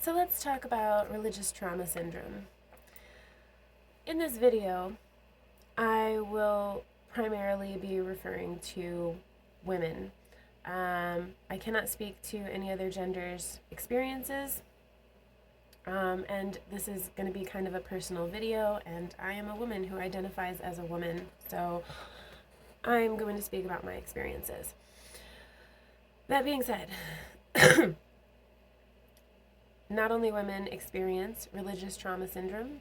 So let's talk about religious trauma syndrome. In this video, I will primarily be referring to women. I cannot speak to any other gender's experiences, and this is going to be kind of a personal video, and I am a woman who identifies as a woman, so I'm going to speak about my experiences. That being said, not only women experience religious trauma syndrome,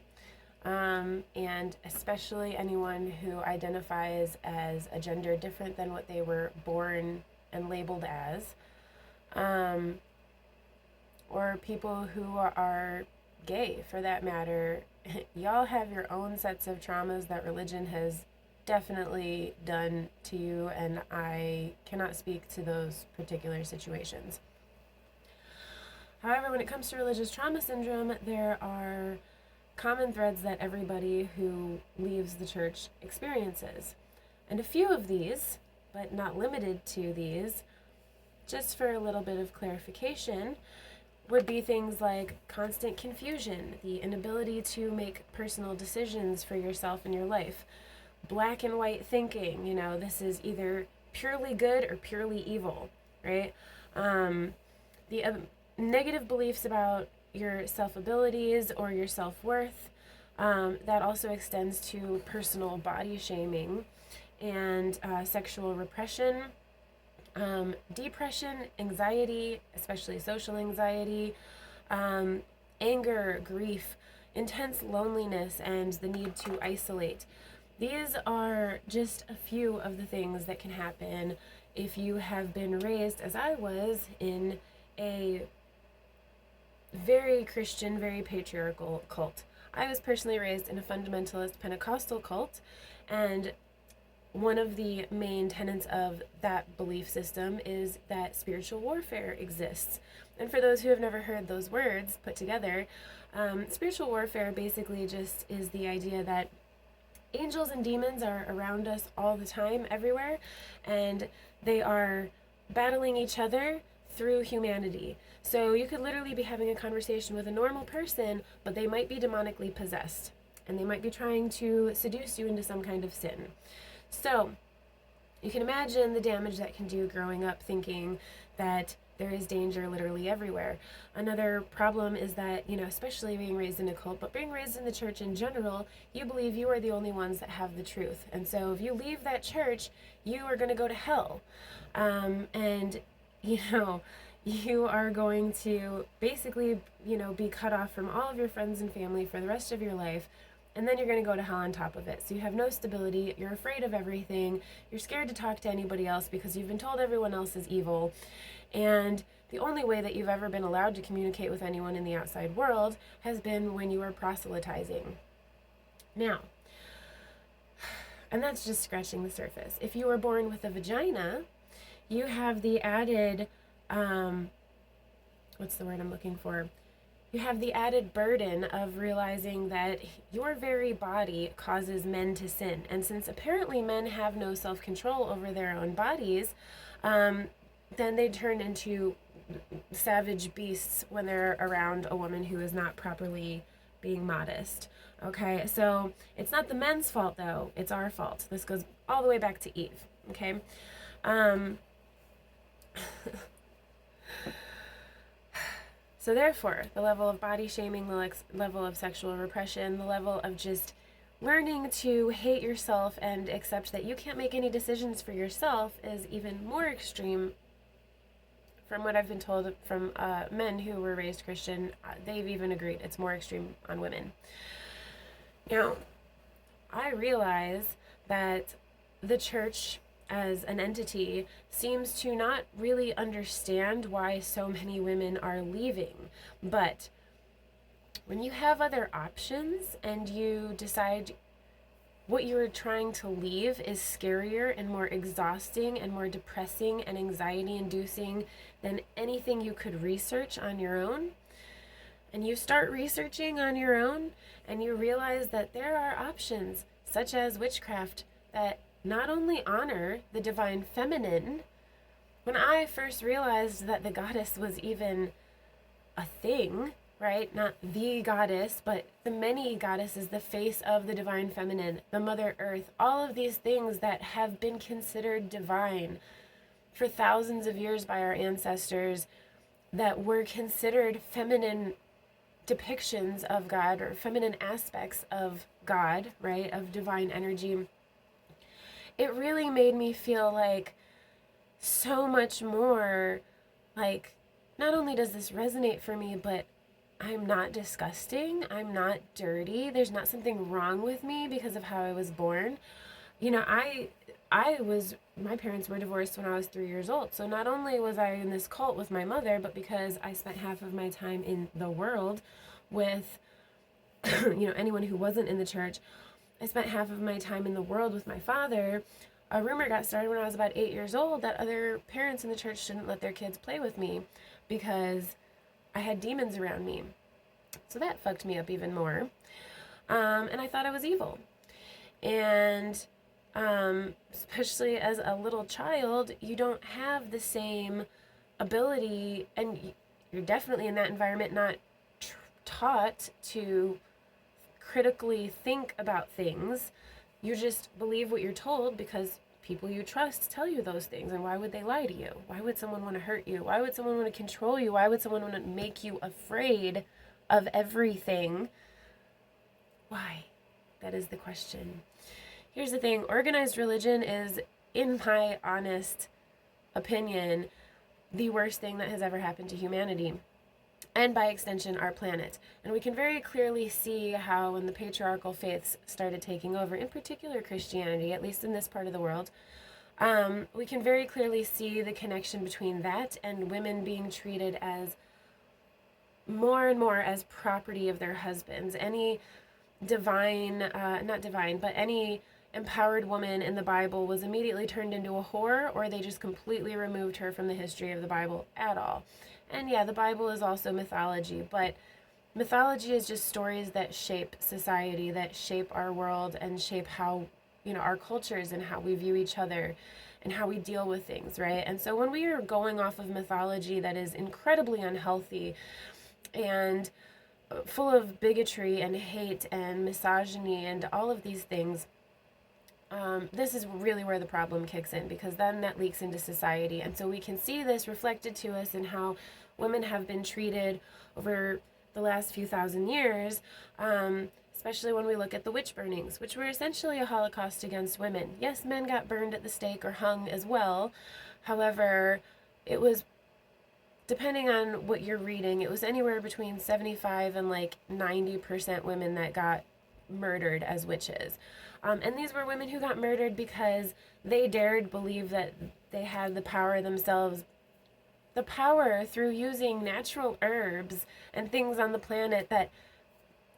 and especially anyone who identifies as a gender different than what they were born and labeled as, or people who are gay for that matter. Y'all have your own sets of traumas that religion has definitely done to you, and I cannot speak to those particular situations. However, when it comes to religious trauma syndrome, there are common threads that everybody who leaves the church experiences. And a few of these, but not limited to these, just for a little bit of clarification, would be things like constant confusion, the inability to make personal decisions for yourself and your life, black and white thinking, this is either purely good or purely evil, right? The negative beliefs about your self-abilities or your self-worth, that also extends to personal body shaming and sexual repression, depression, anxiety, especially social anxiety, anger, grief, intense loneliness, and the need to isolate. These are just a few of the things that can happen if you have been raised, as I was, in a very Christian, very patriarchal cult. I was personally raised in a fundamentalist Pentecostal cult, and one of the main tenets of that belief system is that spiritual warfare exists. And for those who have never heard those words put together, spiritual warfare basically just is the idea that angels and demons are around us all the time, everywhere, and they are battling each other through humanity. So you could literally be having a conversation with a normal person, but they might be demonically possessed, and they might be trying to seduce you into some kind of sin. So you can imagine the damage that can do growing up thinking that there is danger literally everywhere. Another problem is that, especially being raised in a cult, but being raised in the church in general, you believe you are the only ones that have the truth. And so if you leave that church, you are going to go to hell. And you are going to basically, be cut off from all of your friends and family for the rest of your life. And then you're going to go to hell on top of it. So you have no stability. You're afraid of everything. You're scared to talk to anybody else because you've been told everyone else is evil. And the only way that you've ever been allowed to communicate with anyone in the outside world has been when you were proselytizing. Now, and that's just scratching the surface. If you were born with a vagina, you have the added, what's the word I'm looking for? You have the added burden of realizing that your very body causes men to sin. And since apparently men have no self-control over their own bodies, then they turn into savage beasts when they're around a woman who is not properly being modest. Okay, so it's not the men's fault, though. It's our fault. This goes all the way back to Eve. Okay? So therefore, the level of body shaming, the level of sexual repression, the level of just learning to hate yourself and accept that you can't make any decisions for yourself is even more extreme. From what I've been told from men who were raised Christian, they've even agreed it's more extreme on women. Now, I realize that the church as an entity seems to not really understand why so many women are leaving. But when you have other options and you decide what you're trying to leave is scarier and more exhausting and more depressing and anxiety-inducing than anything you could research on your own, and you start researching on your own and you realize that there are options such as witchcraft that not only honor the divine feminine. When I first realized that the goddess was even a thing, right? Not the goddess, but the many goddesses, the face of the divine feminine, the Mother Earth, all of these things that have been considered divine for thousands of years by our ancestors, that were considered feminine depictions of God or feminine aspects of God, right? Of divine energy. It really made me feel like so much more like, not only does this resonate for me, but I'm not disgusting. I'm not dirty. There's not something wrong with me because of how I was born. You know, my parents were divorced when I was 3 years old. So not only was I in this cult with my mother, but because I spent half of my time in the world with, anyone who wasn't in the church, I spent half of my time in the world with my father. A rumor got started when I was about 8 years old that other parents in the church shouldn't let their kids play with me because I had demons around me. So that fucked me up even more. And I thought I was evil. And especially as a little child, you don't have the same ability, and you're definitely in that environment not taught to critically think about things. You just believe what you're told because people you trust tell you those things. And why would they lie to you? Why would someone want to hurt you? Why would someone want to control you? Why would someone want to make you afraid of everything? Why? That is the question. Here's the thing. Organized religion is, in my honest opinion, the worst thing that has ever happened to humanity, and by extension, our planet. And we can very clearly see how when the patriarchal faiths started taking over, in particular Christianity, at least in this part of the world, we can very clearly see the connection between that and women being treated as more and more as property of their husbands. Any not divine, but any empowered woman in the Bible was immediately turned into a whore, or they just completely removed her from the history of the Bible at all. And yeah, the Bible is also mythology, but mythology is just stories that shape society, that shape our world, and shape how, our cultures and how we view each other and how we deal with things, right? And so when we are going off of mythology that is incredibly unhealthy and full of bigotry and hate and misogyny and all of these things, this is really where the problem kicks in, because then that leaks into society. And so we can see this reflected to us in how women have been treated over the last few thousand years, especially when we look at the witch burnings, which were essentially a Holocaust against women. Yes, men got burned at the stake or hung as well. However, it was, depending on what you're reading, it was anywhere between 75 and like 90% women that got murdered as witches. And these were women who got murdered because they dared believe that they had the power themselves, the power through using natural herbs and things on the planet that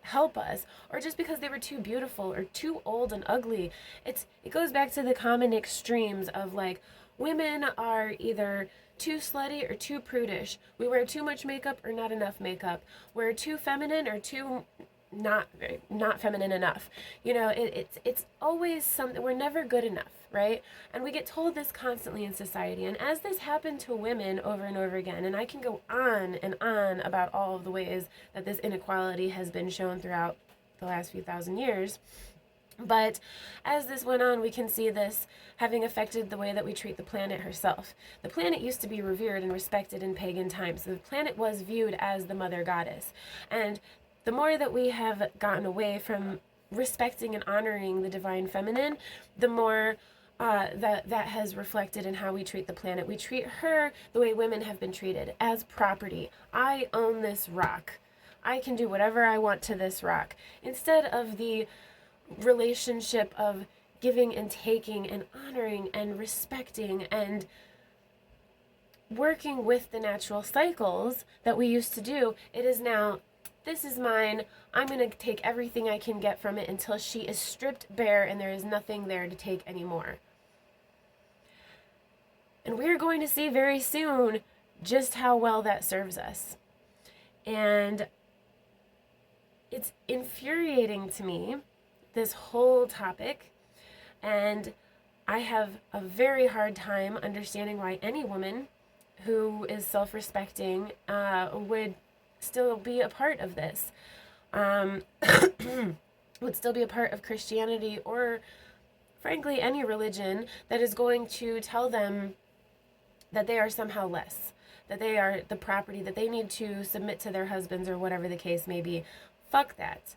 help us, or just because they were too beautiful or too old and ugly. It goes back to the common extremes of like, women are either too slutty or too prudish. We wear too much makeup or not enough makeup. We're too feminine or too not feminine enough. It's always something. We're never good enough, right? And we get told this constantly in society. And as this happened to women over and over again, and I can go on and on about all of the ways that this inequality has been shown throughout the last few thousand years, but as this went on, we can see this having affected the way that we treat the planet herself. The planet used to be revered and respected in pagan times. The planet was viewed as the mother goddess. And the more that we have gotten away from respecting and honoring the divine feminine, the more that has reflected in how we treat the planet. We treat her the way women have been treated, as property. I own this rock. I can do whatever I want to this rock. Instead of the relationship of giving and taking and honoring and respecting and working with the natural cycles that we used to do, it is now, this is mine. I'm going to take everything I can get from it until she is stripped bare and there is nothing there to take anymore. And we're going to see very soon just how well that serves us. And it's infuriating to me, this whole topic, and I have a very hard time understanding why any woman who is self-respecting would still be a part of this, would still be a part of Christianity, or frankly any religion that is going to tell them that they are somehow less, that they are the property, that they need to submit to their husbands or whatever the case may be. Fuck that.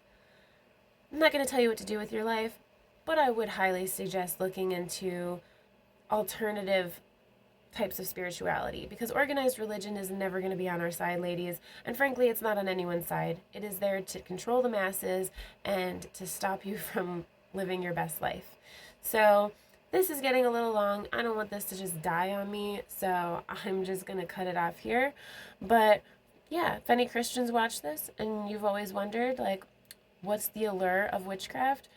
I'm not going to tell you what to do with your life, but I would highly suggest looking into alternative types of spirituality, because organized religion is never going to be on our side, ladies. And frankly, it's not on anyone's side. It is there to control the masses and to stop you from living your best life. So this is getting a little long. I don't want this to just die on me, so I'm just going to cut it off here. But yeah, if any Christians watch this and you've always wondered, like, what's the allure of witchcraft?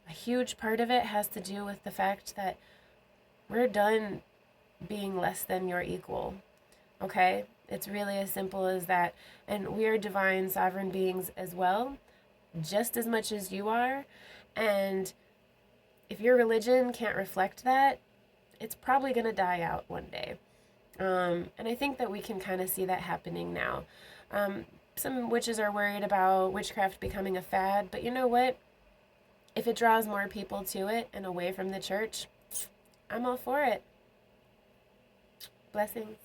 A huge part of it has to do with the fact that we're done being less than your equal. Okay? It's really as simple as that. And we are divine sovereign beings as well, just as much as you are. And if your religion can't reflect that, it's probably going to die out one day. And I think that we can kind of see that happening now. Some witches are worried about witchcraft becoming a fad, but you know what? If it draws more people to it and away from the church, I'm all for it. Blessings.